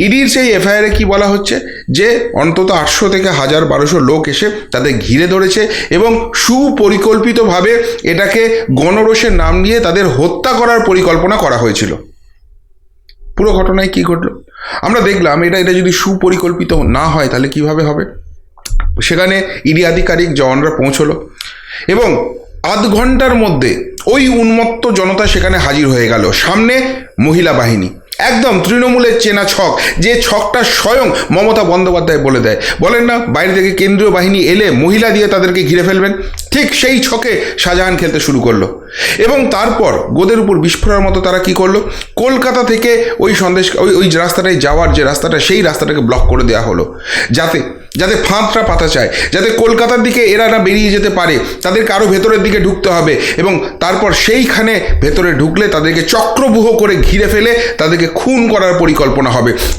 ইডির সেই এফআইআরে কি বলা হচ্ছে যে অন্তত 800 থেকে 1200 লোক এসে তাদের ঘিরে ধরেছে এবং সুপরিকল্পিতভাবে এটাকে গণরোষের নাম দিয়ে তাদের হত্যা করার পরিকল্পনা করা হয়েছিল। পুরো ঘটনায় কি ঘটলো আমরা দেখলাম। এটা যদি সুপরিকল্পিত না হয় তাহলে কিভাবে হবে। সেখানে ইডি আধিকারিক জওয়ানরা পৌঁছলো এবং আধ ঘন্টার মধ্যে ওই উন্মত্ত জনতা সেখানে হাজির হয়ে গেল। সামনে মহিলা বাহিনী, একদম তৃণমূলের চেনা ছক, যে ছকটা স্বয়ং মমতা বন্দ্যোপাধ্যায় বলে দেয়। বলেন না, বাইরে থেকে কেন্দ্রীয় বাহিনী এলে মহিলা দিয়ে তাদেরকে ঘিরে ফেলবেন, ঠিক সেই ছকে শাহজাহান খেলতে শুরু করলো। এবং তারপর গোদের উপর বিস্ফোরণের মতো তারা কি করলো, কলকাতা থেকে ওই ওই রাস্তাটায় যাওয়ার যে রাস্তাটা, সেই রাস্তাটাকে ব্লক করে দেওয়া হলো, যাতে ফাঁদটা পাতা চায়, যাতে কলকাতার দিকে এরা না বেরিয়ে যেতে পারে। তাদেরকে আরও ভেতরের দিকে ঢুকতে হবে এবং তারপর সেইখানে ভেতরে ঢুকলে তাদেরকে চক্রব্যূহ করে ঘিরে ফেলে তাদেরকে খুন করার পরিকল্পনা হবে।